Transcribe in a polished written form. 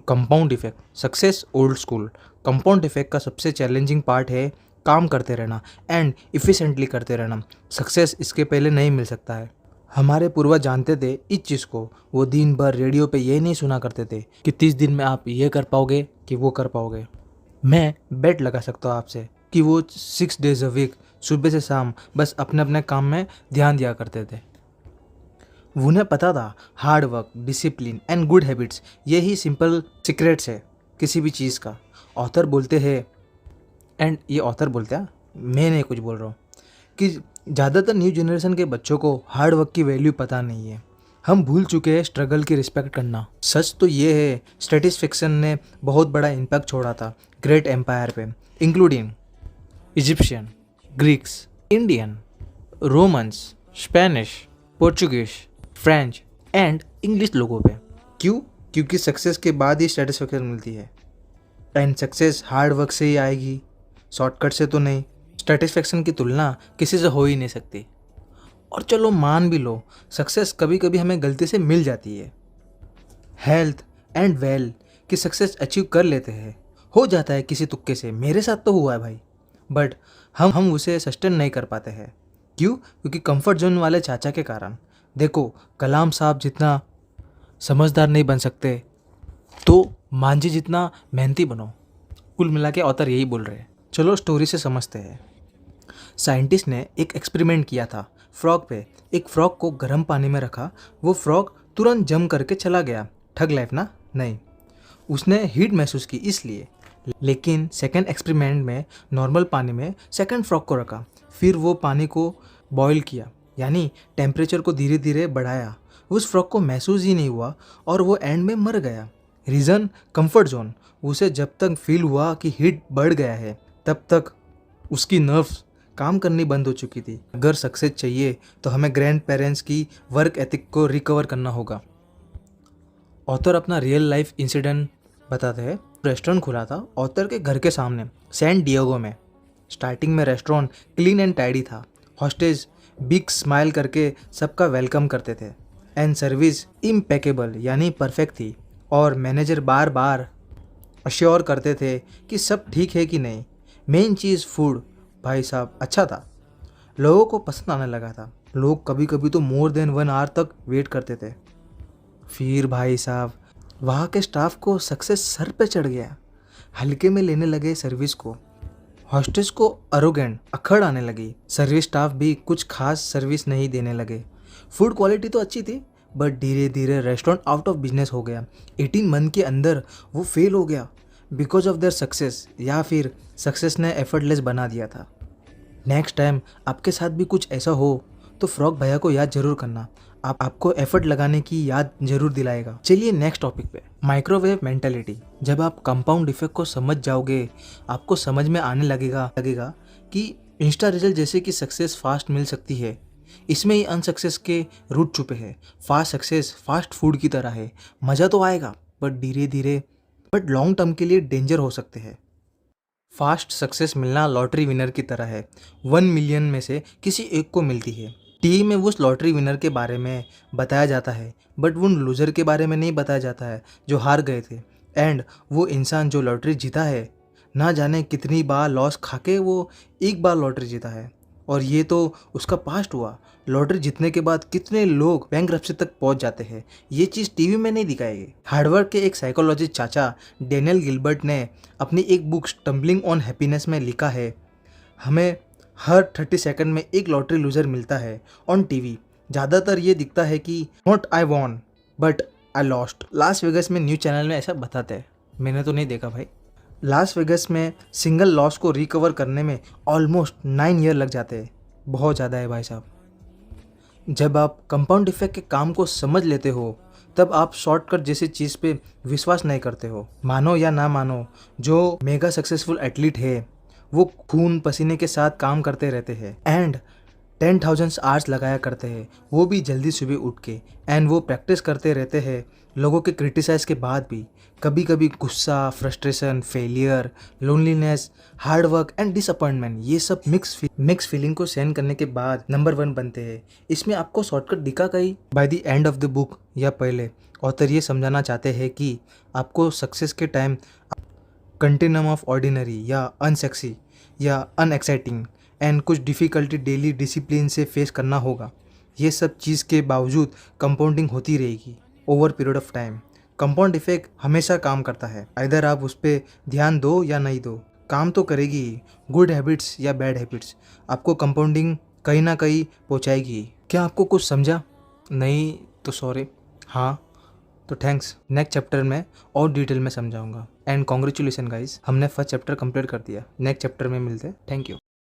Compound effect, success old school. Compound effect का सबसे challenging part है काम करते रहना एंड इफ़िशेंटली करते रहना। सक्सेस इसके पहले नहीं मिल सकता है। हमारे पूर्वज जानते थे इस चीज़ को। वो दिन भर रेडियो पे ये नहीं सुना करते थे कि 30 दिन में आप ये कर पाओगे कि वो कर पाओगे। मैं बेट लगा सकता हूँ आपसे कि वो 6 डेज अ वीक सुबह से शाम बस अपने अपने काम में ध्यान दिया करते थे। उन्हें पता था hard work, discipline and good habits यही सिंपल सीक्रेट्स है किसी भी चीज़ का। ऑथर बोलते हैं, एंड ये ऑथर बोलते हैं, मैं नहीं कुछ बोल रहा हूँ, कि ज़्यादातर न्यू जनरेशन के बच्चों को हार्ड वर्क की वैल्यू पता नहीं है। हम भूल चुके हैं स्ट्रगल की रिस्पेक्ट करना। सच तो ये है स्टैटिस्फिक्शन ने बहुत बड़ा इम्पैक्ट छोड़ा था ग्रेट एम्पायर पे, including Egyptian, Greeks, Indian, Romans, Spanish, Portuguese, French and English लोगों पे। क्यों? क्योंकि सक्सेस के बाद ही सेटिस्फेक्शन मिलती है, एंड सक्सेस हार्ड वर्क से ही आएगी, शॉर्टकट से तो नहीं। सेटिस्फेक्शन की तुलना किसी से हो ही नहीं सकती। और चलो मान भी लो सक्सेस कभी कभी हमें गलती से मिल जाती है, हेल्थ एंड वेल की सक्सेस अचीव कर लेते हैं, हो जाता है किसी तुक्के से, मेरे साथ तो हुआ है भाई। बट हम उसे सस्टेन नहीं कर पाते हैं। क्यों? क्योंकि कंफर्ट जोन वाले चाचा के कारण। देखो, कलाम साहब जितना समझदार नहीं बन सकते तो मांझी जितना मेहनती बनो। कुल मिला के ऑथर यही बोल रहे हैं। चलो स्टोरी से समझते हैं। साइंटिस्ट ने एक एक्सपेरिमेंट किया था फ्रॉग पे। एक फ्रॉग को गर्म पानी में रखा, वो फ्रॉग तुरंत जम करके चला गया। ठग लाइफ ना? नहीं, उसने हीट महसूस की इसलिए। लेकिन सेकंड एक्सपेरिमेंट में नॉर्मल पानी में सेकंड फ्रॉग को रखा, फिर वो पानी को बॉईल किया, यानी टेम्परेचर को धीरे धीरे बढ़ाया। उस फ्रॉग को महसूस ही नहीं हुआ और वो एंड में मर गया। रीज़न? Comfort zone. उसे जब तक फील हुआ कि हीट बढ़ गया है तब तक उसकी नर्व्स काम करनी बंद हो चुकी थी। अगर सक्सेस चाहिए तो हमें ग्रैंड पेरेंट्स की वर्क एथिक को रिकवर करना होगा। ऑथर अपना रियल लाइफ इंसिडेंट बताते हैं। रेस्टोरेंट खुला था ऑथर के घर के सामने सैन डिएगो में। स्टार्टिंग में रेस्टोरेंट क्लीन एंड टाइडी था। हॉस्टेज बिग स्माइल करके सबका वेलकम करते थे एंड सर्विस इम्पेकेबल यानी परफेक्ट थी। और मैनेजर बार बार अश्योर करते थे कि सब ठीक है कि नहीं। मेन चीज़ फूड भाई साहब अच्छा था, लोगों को पसंद आने लगा था। लोग कभी कभी तो मोर देन 1 आवर तक वेट करते थे। फिर भाई साहब वहाँ के स्टाफ को सक्सेस सर पे चढ़ गया, हल्के में लेने लगे सर्विस को। हॉस्टेस को अरोगेंट अखड़ आने लगी। सर्विस स्टाफ भी कुछ खास सर्विस नहीं देने लगे। फूड क्वालिटी तो अच्छी थी बट धीरे धीरे रेस्टोरेंट आउट ऑफ बिजनेस हो गया। 18 मंथ के अंदर वो फेल हो गया बिकॉज ऑफ देयर सक्सेस, या फिर सक्सेस ने एफर्टलेस बना दिया था। नेक्स्ट टाइम आपके साथ भी कुछ ऐसा हो तो फ्रॉग भैया को याद जरूर करना, आपको एफर्ट लगाने की याद जरूर दिलाएगा। चलिए नेक्स्ट टॉपिक पे, माइक्रोवेव मेंटालिटी। जब आप कंपाउंड इफेक्ट को समझ जाओगे आपको समझ में आने लगेगा कि इंस्टा रिजल्ट जैसे कि सक्सेस फास्ट मिल सकती है, इसमें ही अनसक्सेस के रूट छुपे हैं। फास्ट सक्सेस फास्ट फूड की तरह है, मज़ा तो आएगा बट धीरे धीरे, बट लॉन्ग टर्म के लिए डेंजर हो सकते हैं। फास्ट सक्सेस मिलना लॉटरी विनर की तरह है, 1 मिलियन में से किसी एक को मिलती है। टीवी में उस लॉटरी विनर के बारे में बताया जाता है बट उन लूज़र के बारे में नहीं बताया जाता है जो हार गए थे। एंड वो इंसान जो लॉटरी जीता है, ना जाने कितनी बार लॉस खाके वो एक बार लॉटरी जीता है, और ये तो उसका पास्ट हुआ। लॉटरी जीतने के बाद कितने लोग बैंकरप्सी तक पहुंच जाते हैं, ये चीज़ टीवी में नहीं दिखाई गई। हार्वर्ड के एक साइकोलॉजिस्ट चाचा डेनियल गिलबर्ट ने अपनी एक बुक स्टम्बलिंग ऑन हैप्पीनेस में लिखा है, हमें हर 30 सेकंड में एक लॉटरी लूजर मिलता है ऑन टीवी। ज़्यादातर ये दिखता है कि not I won but I lost. Las Vegas में न्यूज़ चैनल में ऐसा बताते हैं, मैंने तो नहीं देखा भाई। लास वेगस में सिंगल लॉस को रिकवर करने में ऑलमोस्ट 9 ईयर लग जाते हैं, बहुत ज़्यादा है भाई साहब। जब आप कंपाउंड इफेक्ट के काम को समझ लेते हो तब आप शॉर्टकट जैसी चीज़ पे विश्वास नहीं करते हो। मानो या ना मानो, जो मेगा सक्सेसफुल एथलीट है वो खून पसीने के साथ काम करते रहते हैं एंड 10,000 आवर्स लगाया करते हैं, वो भी जल्दी सुबह उठ के। एंड वो प्रैक्टिस करते रहते हैं लोगों के क्रिटिसाइज़ के बाद भी कभी कभी गुस्सा, frustration, failure, loneliness, hard work and disappointment, ये सब मिक्स फीलिंग को सहन करने के बाद नंबर 1 बनते हैं। इसमें आपको शॉर्टकट दिखा कहीं? By the end of the book या पहले ऑथर ये समझाना चाहते हैं कि आपको सक्सेस के टाइम कंटिन्यूम ऑफ ऑर्डिनरी या अनसेक्सी या अनएक्साइटिंग एंड कुछ डिफ़िकल्टी डेली डिसिप्लिन से फेस करना होगा। ये सब चीज़ के बावजूद कंपाउंडिंग होती रहेगी over period of time. Compound effect हमेशा काम करता है, आइदर आप उस पर ध्यान दो या नहीं दो, काम तो करेगी ही। गुड हैबिट्स या बैड हैबिट्स आपको कंपाउंडिंग कहीं ना कहीं पहुंचाएगी। क्या आपको कुछ समझा? नहीं तो सॉरी, हाँ तो थैंक्स। नेक्स्ट चैप्टर में और डिटेल में समझाऊंगा। एंड कॉन्ग्रेचुलेसन गाइस, हमने फर्स्ट चैप्टर कंप्लीट कर दिया। नेक्स्ट चैप्टर में मिलते हैं। Thank you.